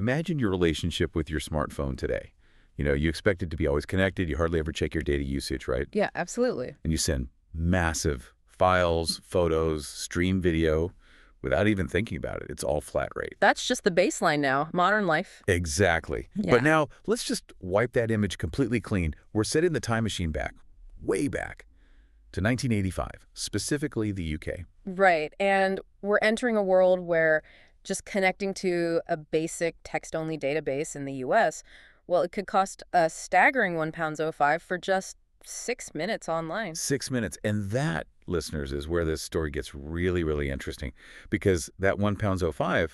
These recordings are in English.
Imagine your relationship with your smartphone today. You expect it to be always connected. You hardly ever check your data usage, right? Yeah, absolutely. And you send massive files, photos, stream video without even thinking about it. It's all flat rate. That's just the baseline now. Modern life. Exactly. Yeah. But now let's just wipe that image completely clean. We're setting the time machine back, way back, to 1985, specifically the UK. Right. And we're entering a world where just connecting to a basic text-only database in the US, well, it could cost a staggering £1.05 for just 6 minutes online. 6 minutes. And that, listeners, is where this story gets really, really interesting. Because that £1.05,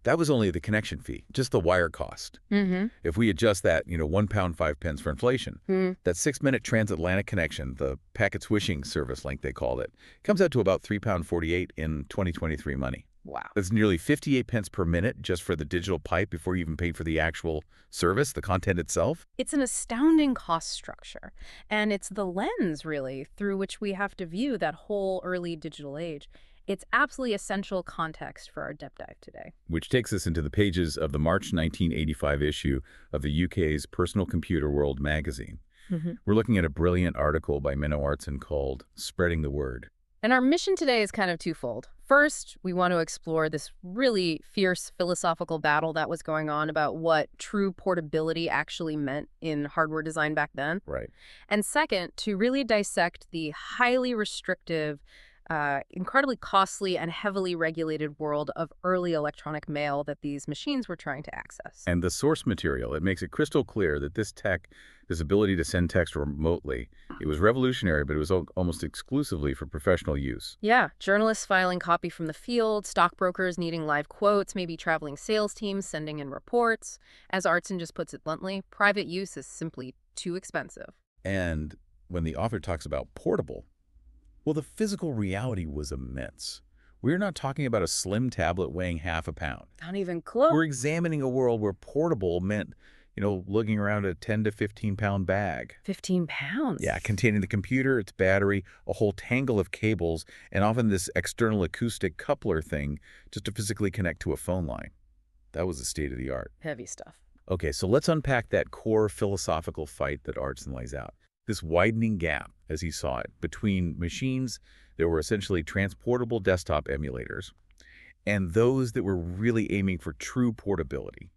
that was only the connection fee, just the wire cost. Mm-hmm. If we adjust that, £1.05 for inflation, that 6-minute transatlantic connection, the packet swishing service link they called it, comes out to about £3.48 in 2023 money. Wow. That's nearly 58 pence per minute just for the digital pipe before you even paid for the actual service, the content itself. It's an astounding cost structure. And it's the lens, really, through which we have to view that whole early digital age. It's absolutely essential context for our depth dive today. Which takes us into the pages of the March 1985 issue of the UK's Personal Computer World magazine. We're looking at a brilliant article by Minnow Artson called Spreading the Word. And our mission today is kind of twofold. First, we want to explore this really fierce philosophical battle that was going on about what true portability actually meant in hardware design back then. Right. And second, to really dissect the highly restrictive, incredibly costly and heavily regulated world of early electronic mail that these machines were trying to access. And the source material, it makes it crystal clear that this tech, this ability to send text remotely, it was revolutionary, but it was almost exclusively for professional use. Yeah, journalists filing copy from the field, stockbrokers needing live quotes, maybe traveling sales teams sending in reports. As Artson just puts it bluntly, private use is simply too expensive. And when the author talks about portable, well, the physical reality was immense. We're not talking about a slim tablet weighing half a pound. Not even close. We're examining a world where portable meant, lugging around a 10 to 15-pound bag. 15 pounds? Yeah, containing the computer, its battery, a whole tangle of cables, and often this external acoustic coupler thing just to physically connect to a phone line. That was the state of the art. Heavy stuff. Okay, so let's unpack that core philosophical fight that Artson lays out. This widening gap, as he saw it, between machines that were essentially transportable desktop emulators and those that were really aiming for true portability,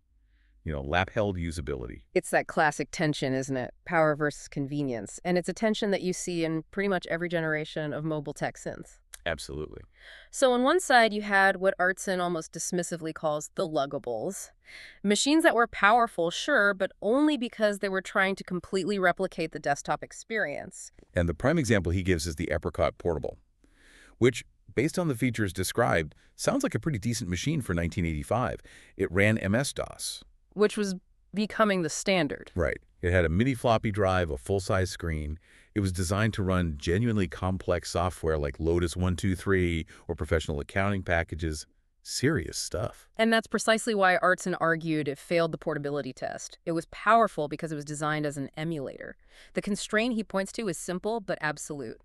lap-held usability. It's that classic tension, isn't it? Power versus convenience. And it's a tension that you see in pretty much every generation of mobile tech since. Absolutely. So on one side, you had what Artson almost dismissively calls the luggables. Machines that were powerful, sure, but only because they were trying to completely replicate the desktop experience. And the prime example he gives is the Apricot Portable, which, based on the features described, sounds like a pretty decent machine for 1985. It ran MS-DOS. Which was becoming the standard. Right. It had a mini floppy drive, a full-size screen. It was designed to run genuinely complex software like Lotus 123 or professional accounting packages. Serious stuff. And that's precisely why Artson argued it failed the portability test. It was powerful because it was designed as an emulator. The constraint he points to is simple but absolute.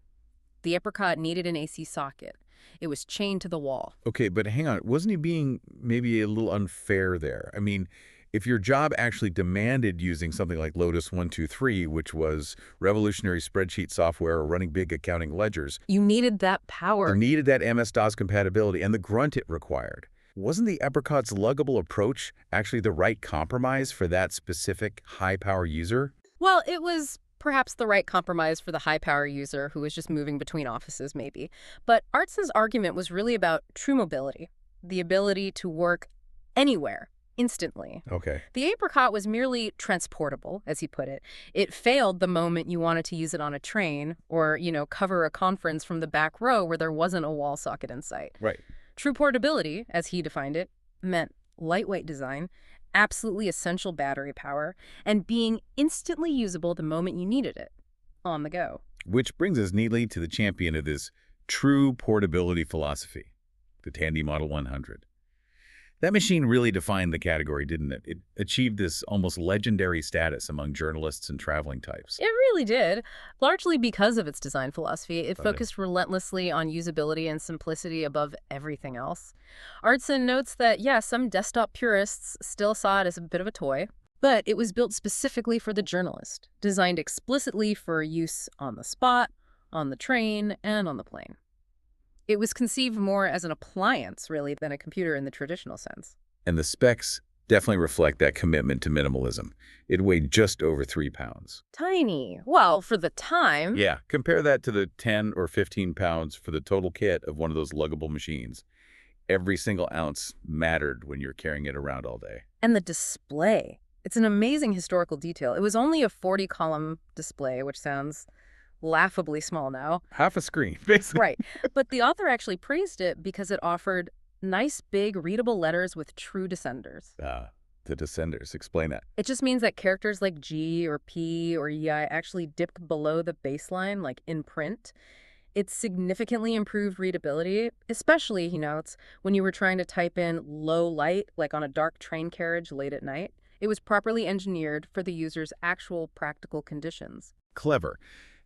The Apricot needed an AC socket. It was chained to the wall. Okay, but hang on. Wasn't he being maybe a little unfair there? I mean, if your job actually demanded using something like Lotus 123, which was revolutionary spreadsheet software or running big accounting ledgers, you needed that power. You needed that MS-DOS compatibility and the grunt it required. Wasn't the Apricot's luggable approach actually the right compromise for that specific high-power user? Well, it was perhaps the right compromise for the high-power user who was just moving between offices, maybe. But Artson's argument was really about true mobility, the ability to work anywhere, instantly. Okay. The Apricot was merely transportable, as he put it. It failed the moment you wanted to use it on a train or, cover a conference from the back row where there wasn't a wall socket in sight. Right. True portability, as he defined it, meant lightweight design, absolutely essential battery power, and being instantly usable the moment you needed it, on the go. Which brings us neatly to the champion of this true portability philosophy, the Tandy Model 100. That machine really defined the category, didn't it? It achieved this almost legendary status among journalists and traveling types. It really did, largely because of its design philosophy. It Got it. focused relentlessly on usability and simplicity above everything else. Artson notes that, yeah, some desktop purists still saw it as a bit of a toy, but it was built specifically for the journalist, designed explicitly for use on the spot, on the train, and on the plane. It was conceived more as an appliance, really, than a computer in the traditional sense. And the specs definitely reflect that commitment to minimalism. It weighed just over 3 pounds. Tiny. Well, for the time. Yeah, compare that to the 10 or 15 pounds for the total kit of one of those luggable machines. Every single ounce mattered when you're carrying it around all day. And the display. It's an amazing historical detail. It was only a 40-column display, which sounds laughably small now. Half a screen, basically. Right. But the author actually praised it because it offered nice, big, readable letters with true descenders. The descenders. Explain that. It just means that characters like G or P or EI actually dipped below the baseline, like in print. It significantly improved readability, especially, he notes, when you were trying to type in low light, like on a dark train carriage late at night. It was properly engineered for the user's actual practical conditions. Clever.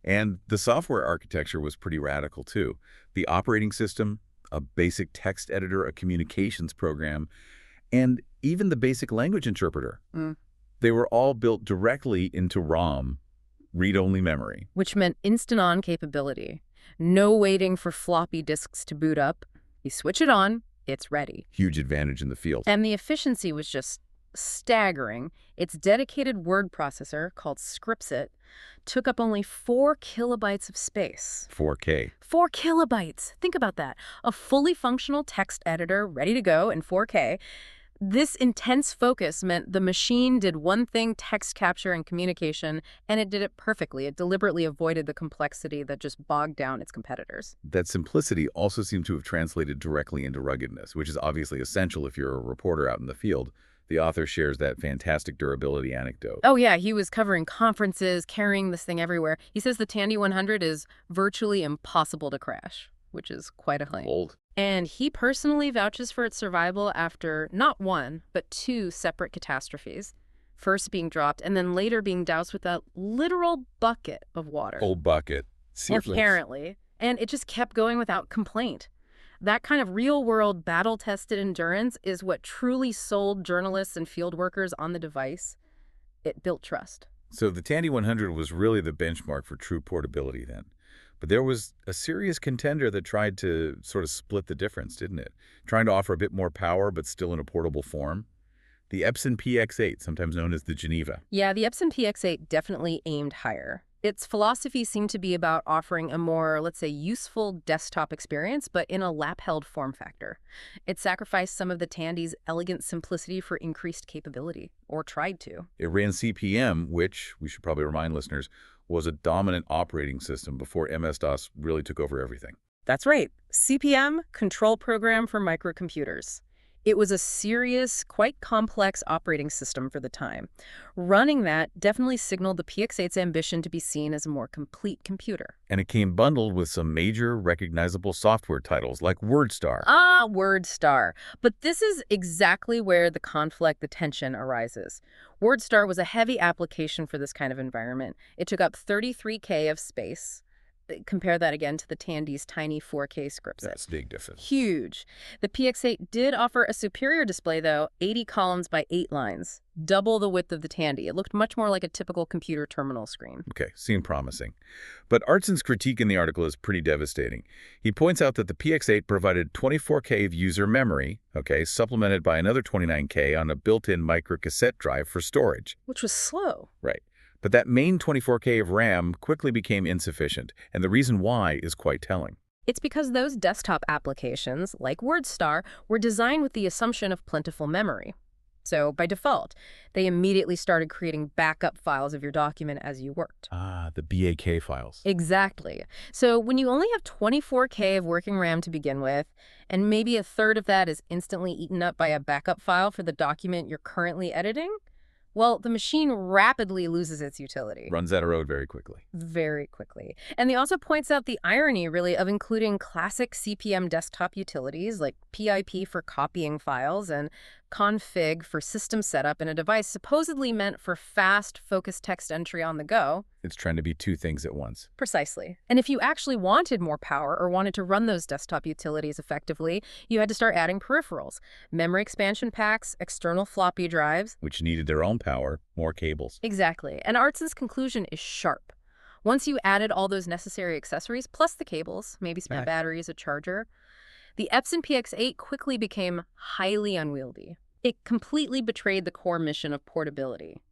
And the software architecture was pretty radical, too. The operating system, a basic text editor, a communications program, and even the basic language interpreter. They were all built directly into ROM, read-only memory. Which meant instant-on capability. No waiting for floppy disks to boot up. You switch it on, it's ready. Huge advantage in the field. And the efficiency was just staggering. Its dedicated word processor, called Scripsit, took up only 4 kilobytes of space. 4K. 4 kilobytes. Think about that. A fully functional text editor ready to go in 4K. This intense focus meant the machine did one thing, text capture and communication, and it did it perfectly. It deliberately avoided the complexity that just bogged down its competitors. That simplicity also seemed to have translated directly into ruggedness, which is obviously essential if you're a reporter out in the field. The author shares that fantastic durability anecdote. Oh, yeah, he was covering conferences, carrying this thing everywhere. He says the Tandy 100 is virtually impossible to crash, which is quite a claim. Old. And he personally vouches for its survival after not one, but 2 separate catastrophes. First being dropped, and then later being doused with a literal bucket of water. Old bucket. Seriously. Apparently. And it just kept going without complaint. That kind of real-world, battle-tested endurance is what truly sold journalists and field workers on the device. It built trust. So the Tandy 100 was really the benchmark for true portability then. But there was a serious contender that tried to sort of split the difference, didn't it? Trying to offer a bit more power, but still in a portable form. The Epson PX8, sometimes known as the Geneva. Yeah, the Epson PX8 definitely aimed higher. Its philosophy seemed to be about offering a more, let's say, useful desktop experience, but in a lap-held form factor. It sacrificed some of the Tandy's elegant simplicity for increased capability, or tried to. It ran CPM, which, we should probably remind listeners, was a dominant operating system before MS-DOS really took over everything. That's right. CPM, Control Program for Microcomputers. It was a serious, quite complex operating system for the time. Running that definitely signaled the PX8's ambition to be seen as a more complete computer. And it came bundled with some major recognizable software titles like WordStar. Ah, WordStar. But this is exactly where the conflict, the tension arises. WordStar was a heavy application for this kind of environment. It took up 33K of space. Compare that again to the Tandy's tiny 4K Scripsit. That's a big difference. Huge. The PX8 did offer a superior display, though, 80 columns by 8 lines, double the width of the Tandy. It looked much more like a typical computer terminal screen. Okay, seemed promising. But Artson's critique in the article is pretty devastating. He points out that the PX8 provided 24K of user memory, okay, supplemented by another 29K on a built-in microcassette drive for storage. Which was slow. Right. But that main 24K of RAM quickly became insufficient, and the reason why is quite telling. It's because those desktop applications, like WordStar, were designed with the assumption of plentiful memory. So, by default, they immediately started creating backup files of your document as you worked. Ah, the BAK files. Exactly. So, when you only have 24K of working RAM to begin with, and maybe a third of that is instantly eaten up by a backup file for the document you're currently editing, Well, the machine rapidly loses its utility. Runs out of road very quickly. Very quickly. And he also points out the irony, really, of including classic CP/M desktop utilities like PIP for copying files and config for system setup in a device supposedly meant for fast, focused text entry on the go. It's trying to be two things at once. Precisely. And if you actually wanted more power or wanted to run those desktop utilities effectively, you had to start adding peripherals, memory expansion packs, external floppy drives. Which needed their own power, more cables. Exactly. And Artsen's conclusion is sharp. Once you added all those necessary accessories, plus the cables, maybe spare Right. batteries, a charger, the Epson PX8 quickly became highly unwieldy. It completely betrayed the core mission of portability.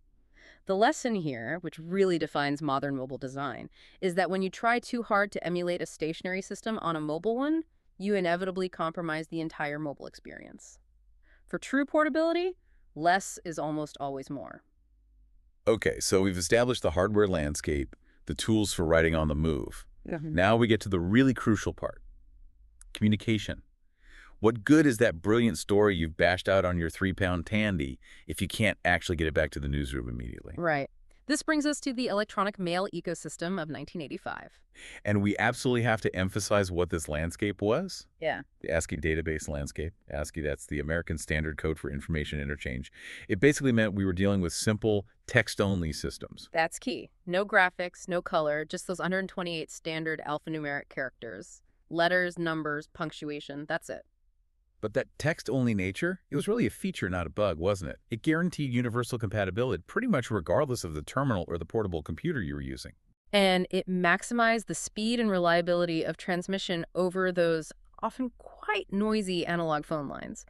The lesson here, which really defines modern mobile design, is that when you try too hard to emulate a stationary system on a mobile one, you inevitably compromise the entire mobile experience. For true portability, less is almost always more. Okay, so we've established the hardware landscape, the tools for writing on the move. Mhm. Now we get to the really crucial part. Communication. What good is that brilliant story you've bashed out on your 3-pound Tandy if you can't actually get it back to the newsroom immediately? Right. This brings us to the electronic mail ecosystem of 1985. And we absolutely have to emphasize what this landscape was. Yeah. The ASCII database landscape. ASCII, that's the American Standard Code for Information Interchange. It basically meant we were dealing with simple text-only systems. That's key. No graphics, no color, just those 128 standard alphanumeric characters. Letters, numbers, punctuation, that's it. But that text-only nature, it was really a feature, not a bug, wasn't it? It guaranteed universal compatibility pretty much regardless of the terminal or the portable computer you were using. And it maximized the speed and reliability of transmission over those often quite noisy analog phone lines.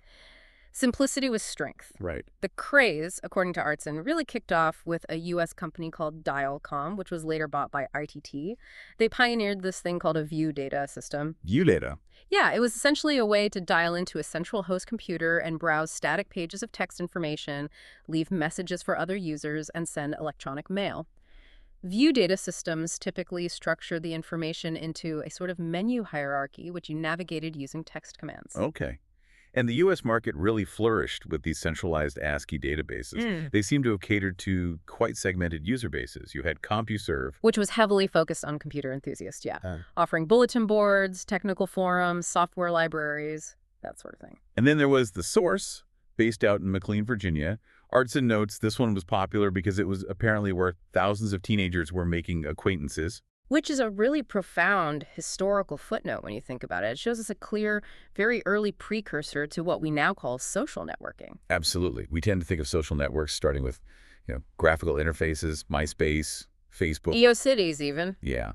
Simplicity was strength. Right. The craze, according to Artsen, really kicked off with a U.S. company called Dialcom, which was later bought by ITT. They pioneered this thing called a view data system. View data. Yeah, it was essentially a way to dial into a central host computer and browse static pages of text information, leave messages for other users, and send electronic mail. View data systems typically structure the information into a sort of menu hierarchy, which you navigated using text commands. Okay. And the U.S. market really flourished with these centralized ASCII databases. Mm. They seem to have catered to quite segmented user bases. You had CompuServe. Which was heavily focused on computer enthusiasts, yeah. Offering bulletin boards, technical forums, software libraries, that sort of thing. And then there was the Source, based out in McLean, Virginia. Artsen notes this one was popular because it was apparently where thousands of teenagers were making acquaintances. Which is a really profound historical footnote when you think about it. It shows us a clear, very early precursor to what we now call social networking. Absolutely. We tend to think of social networks starting with, graphical interfaces, MySpace, Facebook. EOCities, even. Yeah.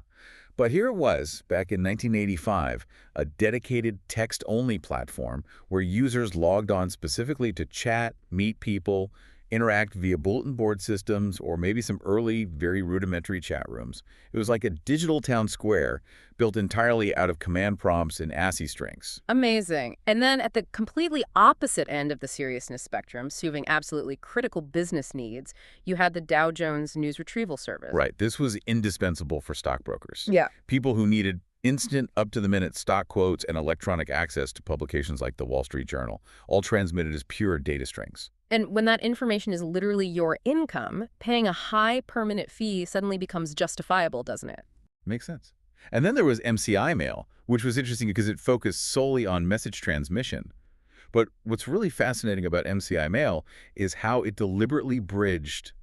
But here it was, back in 1985, a dedicated text-only platform where users logged on specifically to chat, meet people, interact via bulletin board systems, or maybe some early, very rudimentary chat rooms. It was like a digital town square built entirely out of command prompts and ASCII strings. Amazing. And then at the completely opposite end of the seriousness spectrum, serving absolutely critical business needs, you had the Dow Jones News Retrieval Service. Right. This was indispensable for stockbrokers. Yeah. People who needed instant, up-to-the-minute stock quotes and electronic access to publications like the Wall Street Journal, all transmitted as pure data strings. And when that information is literally your income, paying a high permanent fee suddenly becomes justifiable, doesn't it? Makes sense. And then there was MCI mail, which was interesting because it focused solely on message transmission. But what's really fascinating about MCI mail is how it deliberately bridged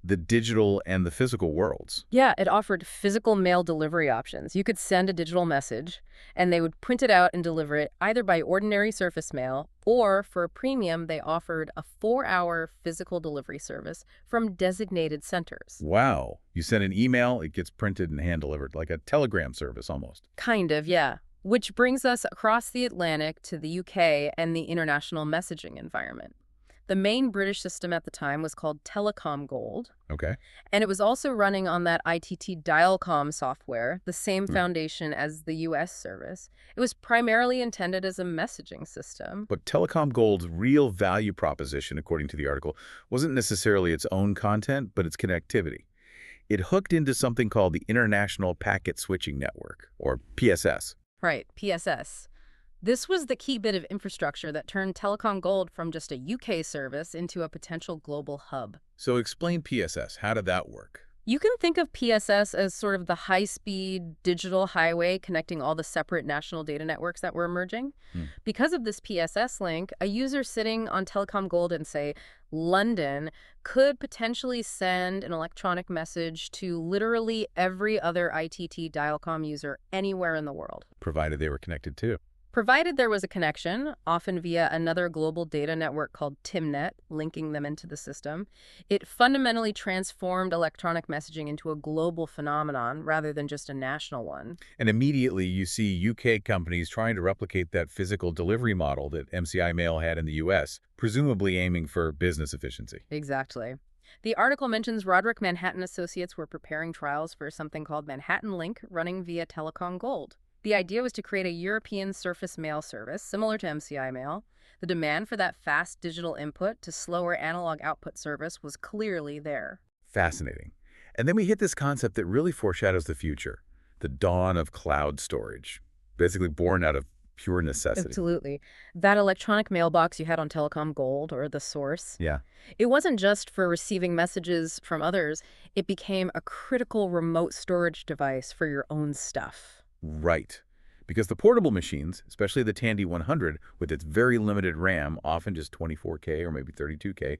the digital and the physical worlds. Yeah, it offered physical mail delivery options. You could send a digital message, and they would print it out and deliver it either by ordinary surface mail, or for a premium, they offered a 4-hour physical delivery service from designated centers. Wow. You send an email, it gets printed and hand-delivered, like a telegram service almost. Kind of, yeah. Which brings us across the Atlantic to the UK and the international messaging environment. The main British system at the time was called Telecom Gold, Okay. and it was also running on that ITT Dialcom software, the same foundation as the US service. It was primarily intended as a messaging system. But Telecom Gold's real value proposition, according to the article, wasn't necessarily its own content, but its connectivity. It hooked into something called the International Packet Switching Network, or PSS. Right, PSS. This was the key bit of infrastructure that turned Telecom Gold from just a UK service into a potential global hub. So explain PSS. How did that work? You can think of PSS as sort of the high-speed digital highway connecting all the separate national data networks that were emerging. Hmm. Because of this PSS link, a user sitting on Telecom Gold in, say, London could potentially send an electronic message to literally every other ITT Dialcom user anywhere in the world. Provided they were connected too. Provided there was a connection, often via another global data network called TIMNet, linking them into the system, it fundamentally transformed electronic messaging into a global phenomenon rather than just a national one. And immediately you see UK companies trying to replicate that physical delivery model that MCI Mail had in the US, presumably aiming for business efficiency. Exactly. The article mentions Roderick Manhattan Associates were preparing trials for something called Manhattan Link running via Telecom Gold. The idea was to create a European surface mail service similar to MCI Mail. The demand for that fast digital input to slower analog output service was clearly there. Fascinating. And then we hit this concept that really foreshadows the future, the dawn of cloud storage, basically born out of pure necessity. Absolutely. That electronic mailbox you had on Telecom Gold, or the source, Yeah, it wasn't just for receiving messages from others. It became a critical remote storage device for your own stuff. right. Because the portable machines, especially the Tandy 100 with its very limited RAM, often just 24K or maybe 32K,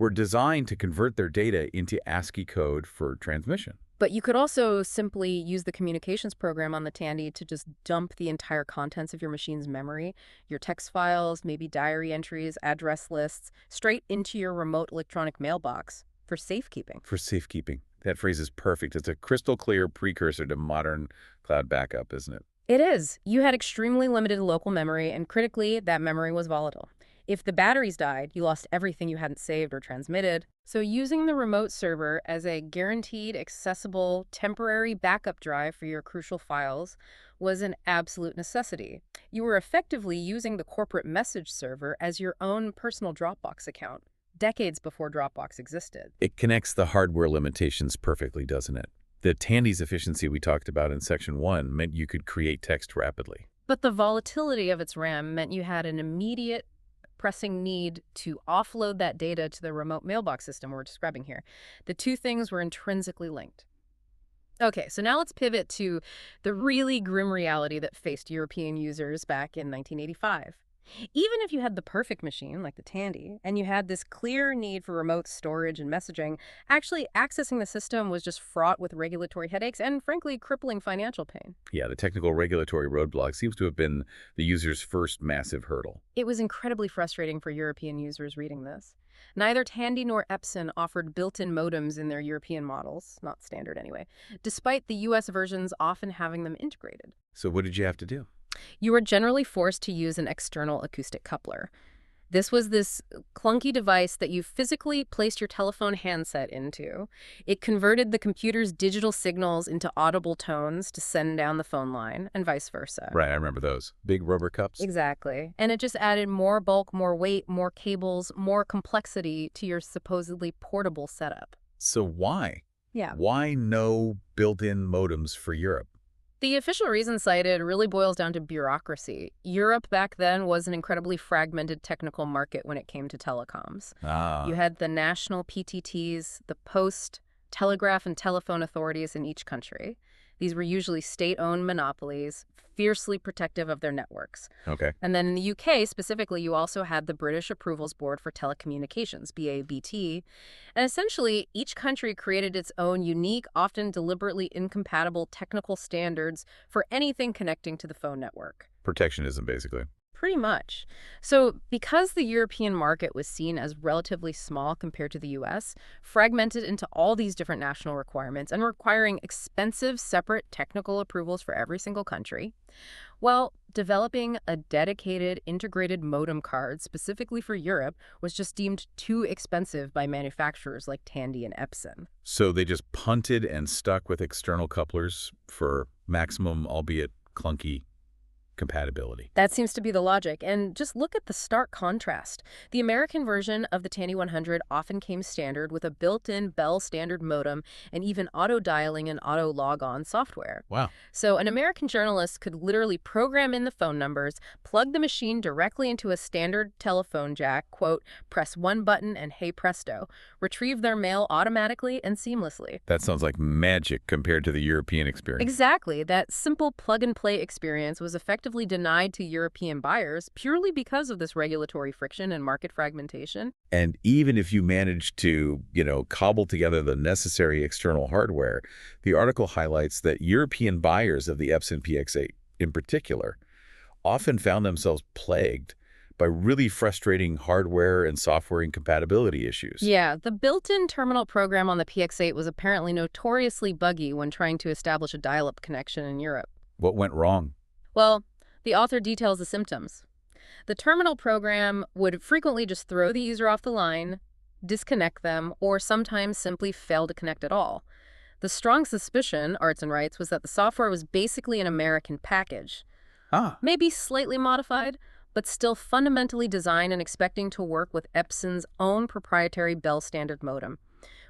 were designed to convert their data into ASCII code for transmission. But you could also simply use the communications program on the Tandy to just dump the entire contents of your machine's memory, your text files, maybe diary entries, address lists, straight into your remote electronic mailbox for safekeeping. For safekeeping. That phrase is perfect. It's a crystal clear precursor to modern cloud backup, isn't it? It is. You had extremely limited local memory, and critically, that memory was volatile. If the batteries died, you lost everything you hadn't saved or transmitted. So using the remote server as a guaranteed, accessible, temporary backup drive for your crucial files was an absolute necessity. You were effectively using the corporate message server as your own personal Dropbox account, decades before Dropbox existed. It connects the hardware limitations perfectly, doesn't it? The Tandy's efficiency we talked about in Section 1 meant you could create text rapidly. But the volatility of its RAM meant you had an immediate pressing need to offload that data to the remote mailbox system we're describing here. The two things were intrinsically linked. Okay, so now let's pivot to the really grim reality that faced European users back in 1985. Even if you had the perfect machine, like the Tandy, and you had this clear need for remote storage and messaging, actually accessing the system was just fraught with regulatory headaches and, frankly, crippling financial pain. Yeah, the technical regulatory roadblock seems to have been the user's first massive hurdle. It was incredibly frustrating for European users reading this. Neither Tandy nor Epson offered built-in modems in their European models, not standard anyway, despite the US versions often having them integrated. So what did you have to do? You were generally forced to use an external acoustic coupler. This was this clunky device that you physically placed your telephone handset into. It converted the computer's digital signals into audible tones to send down the phone line, and vice versa. Right, I remember those. Big rubber cups? Exactly. And it just added more bulk, more weight, more cables, more complexity to your supposedly portable setup. So why? Yeah. Why no built-in modems for Europe? The official reason cited really boils down to bureaucracy. Europe back then was an incredibly fragmented technical market when it came to telecoms. Ah, You had the national PTTs, the post, telegraph, and telephone authorities in each country. These were usually state-owned monopolies, fiercely protective of their networks. okay. And then in the UK specifically, you also had the British Approvals Board for Telecommunications, BABT. And essentially, each country created its own unique, often deliberately incompatible technical standards for anything connecting to the phone network. Protectionism, basically. Pretty much. So because the European market was seen as relatively small compared to the US, fragmented into all these different national requirements and requiring expensive separate technical approvals for every single country, well, developing a dedicated integrated modem card specifically for Europe was just deemed too expensive by manufacturers like Tandy and Epson. So they just punted and stuck with external couplers for maximum, albeit clunky, compatibility. That seems to be the logic. And just look at the stark contrast. The American version of the Tandy 100 often came standard with a built-in Bell standard modem and even auto-dialing and auto-log-on software. Wow. So an American journalist could literally program in the phone numbers, plug the machine directly into a standard telephone jack, quote, press one button and hey presto, retrieve their mail automatically and seamlessly. That sounds like magic compared to the European experience. Exactly. That simple plug-and-play experience was effectively denied to European buyers purely because of this regulatory friction and market fragmentation. And even if you manage to, cobble together the necessary external hardware, the article highlights that European buyers of the Epson PX8 in particular often found themselves plagued by really frustrating hardware and software incompatibility issues. Yeah, the built-in terminal program on the PX8 was apparently notoriously buggy when trying to establish a dial-up connection in Europe. What went wrong? Well, the author details the symptoms. The terminal program would frequently just throw the user off the line, disconnect them, or sometimes simply fail to connect at all. The strong suspicion, Artson writes, was that the software was basically an American package. Maybe slightly modified, but still fundamentally designed and expecting to work with Epson's own proprietary Bell standard modem,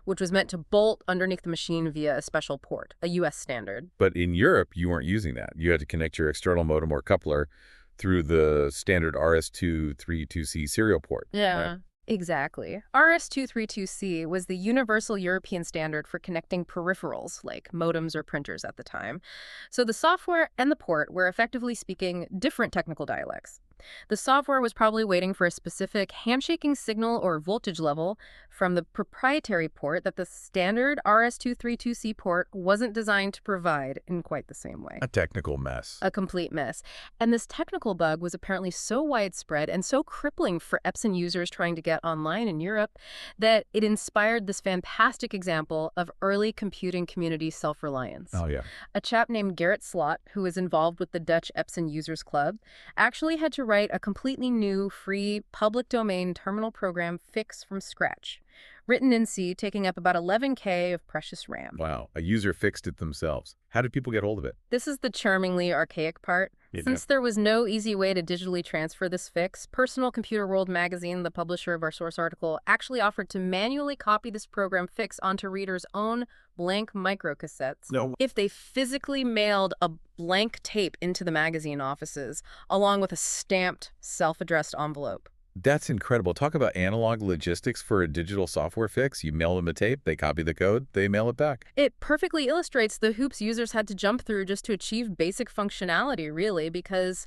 which was meant to bolt underneath the machine via a special port, a U.S. standard. But in Europe, you weren't using that. You had to connect your external modem or coupler through the standard RS-232C serial port. Yeah. Right? Exactly. RS-232C was the universal European standard for connecting peripherals, like modems or printers at the time. So the software and the port were effectively speaking different technical dialects. The software was probably waiting for a specific handshaking signal or voltage level from the proprietary port that the standard RS-232C port wasn't designed to provide in quite the same way. A technical mess. A complete mess. And this technical bug was apparently so widespread and so crippling for Epson users trying to get online in Europe that it inspired this fantastic example of early computing community self-reliance. Oh, yeah. A chap named Gerrit Slot, who was involved with the Dutch Epson Users Club, actually had to write a completely new, free, public domain terminal program fix from scratch, written in C, taking up about 11K of precious RAM. Wow. A user fixed it themselves. How did people get hold of it? This is the charmingly archaic part. Since there was no easy way to digitally transfer this fix, Personal Computer World magazine, the publisher of our source article, actually offered to manually copy this program fix onto readers' own blank microcassettes if they physically mailed a blank tape into the magazine offices, along with a stamped, self-addressed envelope. That's incredible. Talk about analog logistics for a digital software fix. You mail them a tape, they copy the code, they mail it back. It perfectly illustrates the hoops users had to jump through just to achieve basic functionality, really, because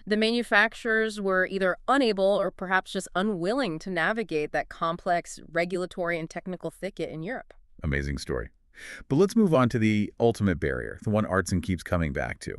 the manufacturers were either unable or perhaps just unwilling to navigate that complex regulatory and technical thicket in Europe. Amazing story. But let's move on to the ultimate barrier, the one Artson keeps coming back to.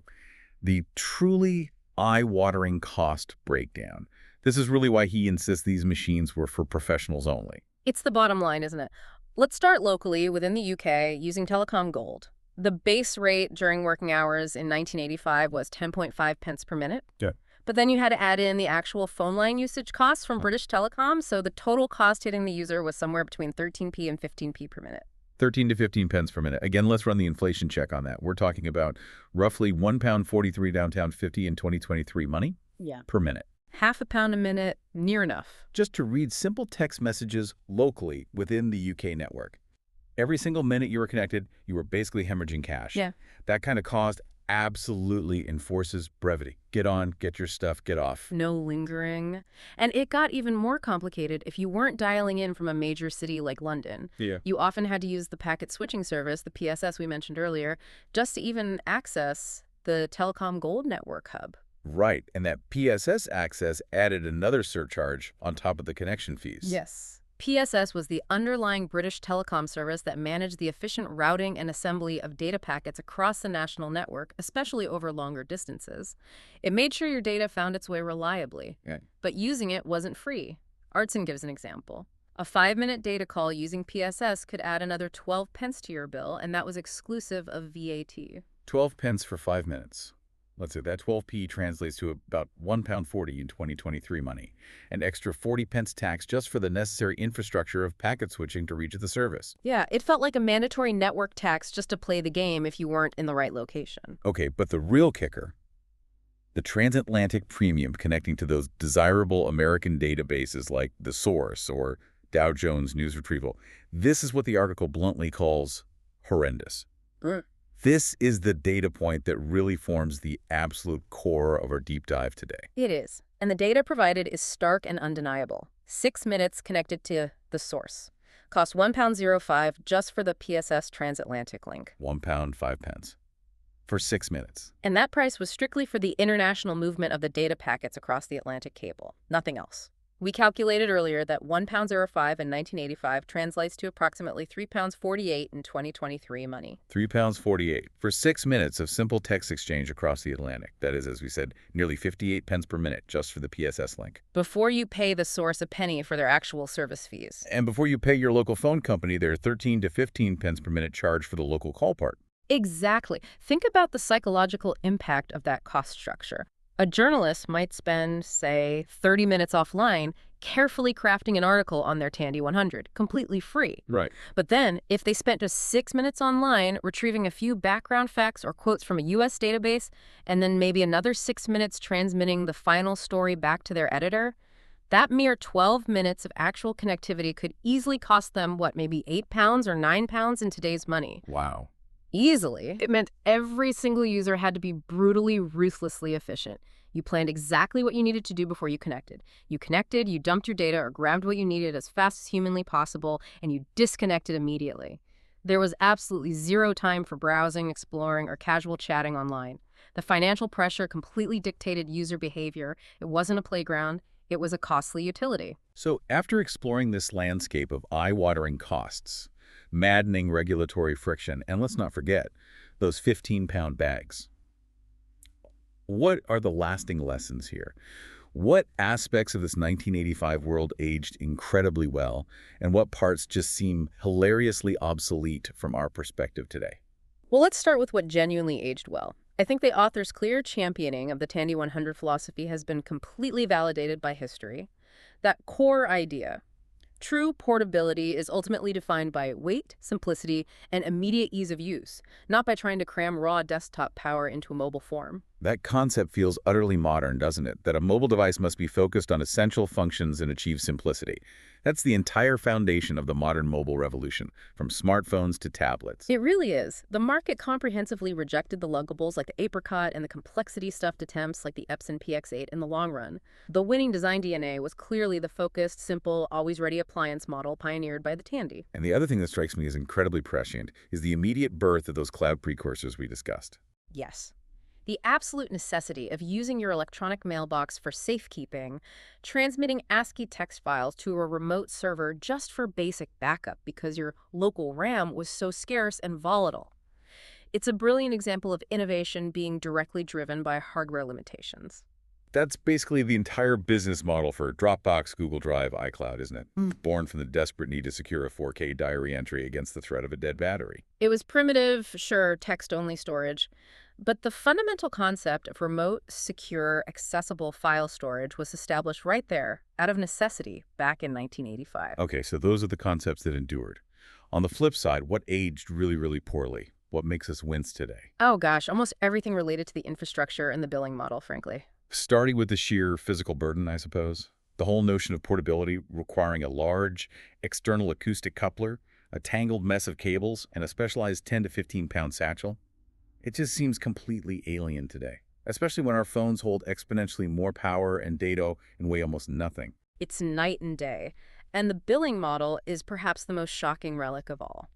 The truly eye-watering cost breakdown. This is really why he insists these machines were for professionals only. It's the bottom line, isn't it? Let's start locally within the UK using Telecom Gold. The base rate during working hours in 1985 was 10.5 pence per minute. Yeah. But then you had to add in the actual phone line usage costs from British Telecom, so the total cost hitting the user was somewhere between 13p and 15p per minute. 13 to 15 pence per minute. Again, let's run the inflation check on that. We're talking about roughly £1.43 downtown 50 in 2023 money per minute. Half a pound a minute, near enough. Just to read simple text messages locally within the UK network. Every single minute you were connected, you were basically hemorrhaging cash. Yeah. That kind of cost absolutely enforces brevity. Get on, get your stuff, get off. No lingering. And it got even more complicated if you weren't dialing in from a major city like London. Yeah. You often had to use the packet switching service, the PSS we mentioned earlier, just to even access the Telecom Gold network hub. Right, and that PSS access added another surcharge on top of the connection fees. Yes. PSS was the underlying British telecom service that managed the efficient routing and assembly of data packets across the national network, especially over longer distances. It made sure your data found its way reliably, but using it wasn't free. Artson gives an example. A 5-minute data call using PSS could add another 12 pence to your bill, and that was exclusive of VAT. 12 pence for 5 minutes. Let's say that 12p translates to about £1.40 in 2023 money. An extra 40 pence tax just for the necessary infrastructure of packet switching to reach the service. Yeah, it felt like a mandatory network tax just to play the game if you weren't in the right location. Okay, but the real kicker, The transatlantic premium connecting to those desirable American databases like The Source or Dow Jones News Retrieval. This is what the article bluntly calls horrendous. Mm. This is the data point that really forms the absolute core of our deep dive today. It is. And the data provided is stark and undeniable. 6 minutes connected to the source. Cost £1.05 just for the PSS transatlantic link. £1, 5 pence. For 6 minutes. And that price was strictly for the international movement of the data packets across the Atlantic cable. Nothing else. We calculated earlier that £1.05 in 1985 translates to approximately £3.48 in 2023 money. £3.48 for 6 minutes of simple text exchange across the Atlantic. That is, as we said, nearly 58 pence per minute just for the PSS link. Before you pay the source a penny for their actual service fees. And before you pay your local phone company their 13 to 15 pence per minute charge for the local call part. Exactly. Think about the psychological impact of that cost structure. A journalist might spend, say, 30 minutes offline carefully crafting an article on their Tandy 100, completely free. Right. But then, if they spent just 6 minutes online retrieving a few background facts or quotes from a U.S. database, and then maybe another 6 minutes transmitting the final story back to their editor, that mere 12 minutes of actual connectivity could easily cost them, maybe £8 or £9 in today's money. Wow. Easily. It meant every single user had to be brutally, ruthlessly efficient. You planned exactly what you needed to do before you connected. You connected, you dumped your data or grabbed what you needed as fast as humanly possible, and you disconnected immediately. There was absolutely zero time for browsing, exploring, or casual chatting online. The financial pressure completely dictated user behavior. It wasn't a playground. It was a costly utility. So after exploring this landscape of eye-watering costs, maddening regulatory friction, and let's not forget those 15-pound bags. What are the lasting lessons here? What aspects of this 1985 world aged incredibly well, and what parts just seem hilariously obsolete from our perspective today? Well, let's start with what genuinely aged well. I think the author's clear championing of the Tandy 100 philosophy has been completely validated by history. That core idea, true portability, is ultimately defined by weight, simplicity, and immediate ease of use, not by trying to cram raw desktop power into a mobile form. That concept feels utterly modern, doesn't it? That a mobile device must be focused on essential functions and achieve simplicity. That's the entire foundation of the modern mobile revolution, from smartphones to tablets. It really is. The market comprehensively rejected the luggables like the Apricot and the complexity-stuffed attempts like the Epson PX8 in the long run. The winning design DNA was clearly the focused, simple, always-ready appliance model pioneered by the Tandy. And the other thing that strikes me as incredibly prescient is the immediate birth of those cloud precursors we discussed. Yes. The absolute necessity of using your electronic mailbox for safekeeping, transmitting ASCII text files to a remote server just for basic backup because your local RAM was so scarce and volatile. It's a brilliant example of innovation being directly driven by hardware limitations. That's basically the entire business model for Dropbox, Google Drive, iCloud, isn't it? Born from the desperate need to secure a 4K diary entry against the threat of a dead battery. It was primitive, sure, text-only storage, but the fundamental concept of remote, secure, accessible file storage was established right there, out of necessity, back in 1985. Okay, so those are the concepts that endured. On the flip side, what aged really, really poorly? What makes us wince today? Oh gosh, almost everything related to the infrastructure and the billing model, frankly. Starting with the sheer physical burden, I suppose. The whole notion of portability requiring a large, external acoustic coupler, a tangled mess of cables, and a specialized 10 to 15-pound satchel. It just seems completely alien today, especially when our phones hold exponentially more power and data and weigh almost nothing. It's night and day, and the billing model is perhaps the most shocking relic of all.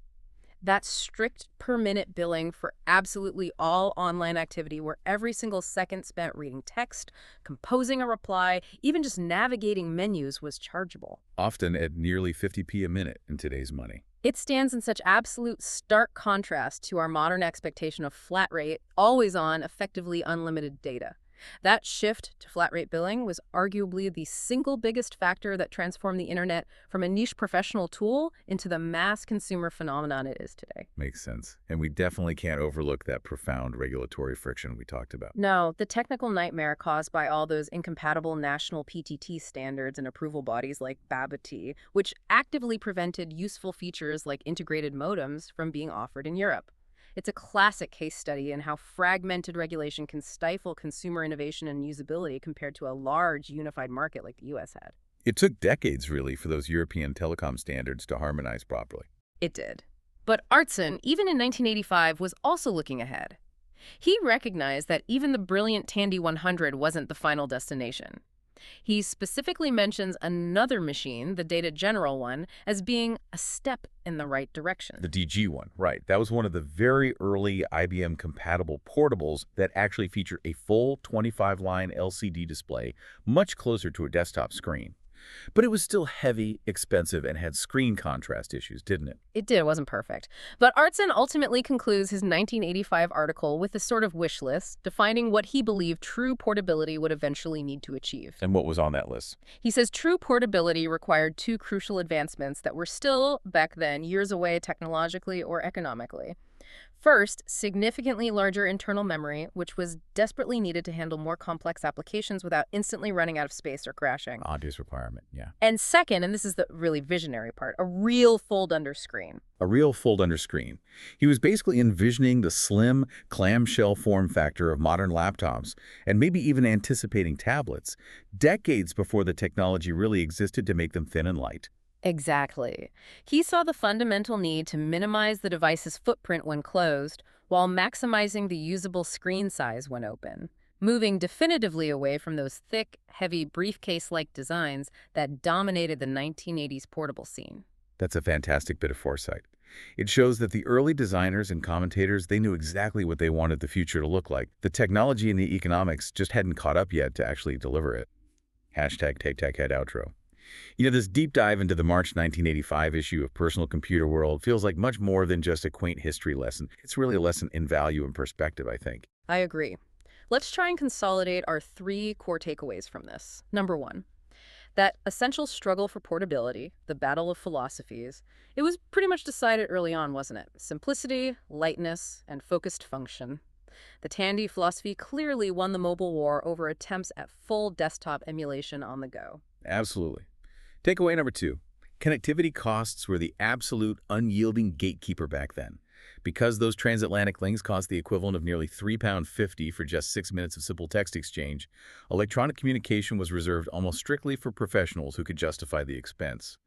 That strict per-minute billing for absolutely all online activity where every single second spent reading text, composing a reply, even just navigating menus was chargeable. Often at nearly 50p a minute in today's money. It stands in such absolute stark contrast to our modern expectation of flat rate, always on, effectively unlimited data. That shift to flat rate billing was arguably the single biggest factor that transformed the internet from a niche professional tool into the mass consumer phenomenon it is today. Makes sense. And we definitely can't overlook that profound regulatory friction we talked about. No, the technical nightmare caused by all those incompatible national PTT standards and approval bodies like BABA-T, which actively prevented useful features like integrated modems from being offered in Europe. It's a classic case study in how fragmented regulation can stifle consumer innovation and usability compared to a large unified market like the US had. It took decades, really, for those European telecom standards to harmonize properly. It did. But Artson, even in 1985, was also looking ahead. He recognized that even the brilliant Tandy 100 wasn't the final destination. He specifically mentions another machine, the Data General one, as being a step in the right direction. The DG one, right. That was one of the very early IBM-compatible portables that actually featured a full 25-line LCD display, much closer to a desktop screen. But it was still heavy, expensive, and had screen contrast issues, didn't it? It did, it wasn't perfect. But Artson ultimately concludes his 1985 article with a sort of wish list, defining what he believed true portability would eventually need to achieve. And what was on that list? He says true portability required two crucial advancements that were still, back then, years away technologically or economically. First, significantly larger internal memory, which was desperately needed to handle more complex applications without instantly running out of space or crashing. Obvious requirement, yeah. And second, and this is the really visionary part, a real fold-under screen. A real fold-under screen. He was basically envisioning the slim, clamshell form factor of modern laptops, and maybe even anticipating tablets, decades before the technology really existed to make them thin and light. Exactly. He saw the fundamental need to minimize the device's footprint when closed, while maximizing the usable screen size when open, moving definitively away from those thick, heavy briefcase-like designs that dominated the 1980s portable scene. That's a fantastic bit of foresight. It shows that the early designers and commentators, they knew exactly what they wanted the future to look like. The technology and the economics just hadn't caught up yet to actually deliver it. Hashtag TakeTechHead outro. You know, this deep dive into the March 1985 issue of Personal Computer World feels like much more than just a quaint history lesson. It's really a lesson in value and perspective, I think. I agree. Let's try and consolidate our three core takeaways from this. Number one, that essential struggle for portability, the battle of philosophies, it was pretty much decided early on, wasn't it? Simplicity, lightness, and focused function. The Tandy philosophy clearly won the mobile war over attempts at full desktop emulation on the go. Absolutely. Takeaway number two, connectivity costs were the absolute unyielding gatekeeper back then. Because those transatlantic links cost the equivalent of nearly £3.50 for just 6 minutes of simple text exchange, electronic communication was reserved almost strictly for professionals who could justify the expense.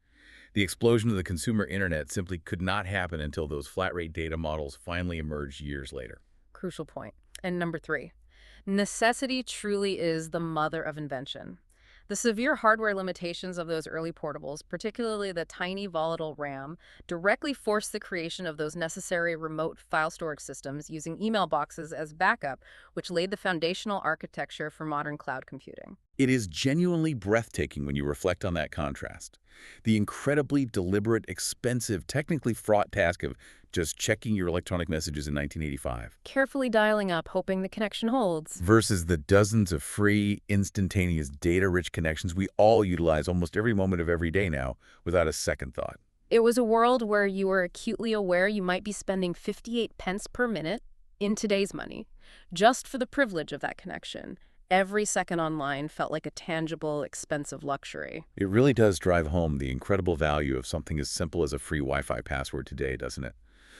The explosion of the consumer internet simply could not happen until those flat-rate data models finally emerged years later. Crucial point. And number three, necessity truly is the mother of invention. The severe hardware limitations of those early portables, particularly the tiny volatile RAM, directly forced the creation of those necessary remote file storage systems using email boxes as backup, which laid the foundational architecture for modern cloud computing. It is genuinely breathtaking when you reflect on that contrast. The incredibly deliberate, expensive, technically fraught task of just checking your electronic messages in 1985. Carefully dialing up, hoping the connection holds. Versus the dozens of free, instantaneous, data-rich connections we all utilize almost every moment of every day now without a second thought. It was a world where you were acutely aware you might be spending 58 pence per minute in today's money just for the privilege of that connection. Every second online felt like a tangible, expensive luxury. It really does drive home the incredible value of something as simple as a free Wi-Fi password today, doesn't it?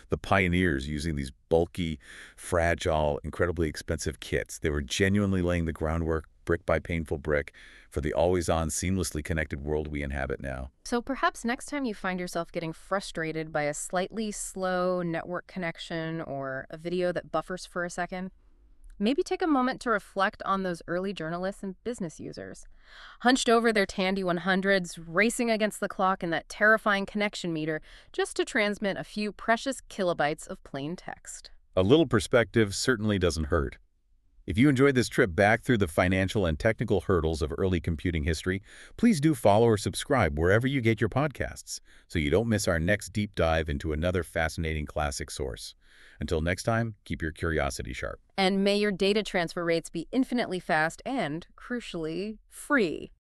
The pioneers using these bulky, fragile, incredibly expensive kits, they were genuinely laying the groundwork, brick by painful brick, for the always-on, seamlessly connected world we inhabit now. So perhaps next time you find yourself getting frustrated by a slightly slow network connection or a video that buffers for a second, maybe take a moment to reflect on those early journalists and business users. Hunched over their Tandy 100s, racing against the clock in that terrifying connection meter just to transmit a few precious kilobytes of plain text. A little perspective certainly doesn't hurt. If you enjoyed this trip back through the financial and technical hurdles of early computing history, please do follow or subscribe wherever you get your podcasts so you don't miss our next deep dive into another fascinating classic source. Until next time, keep your curiosity sharp. And may your data transfer rates be infinitely fast and, crucially, free.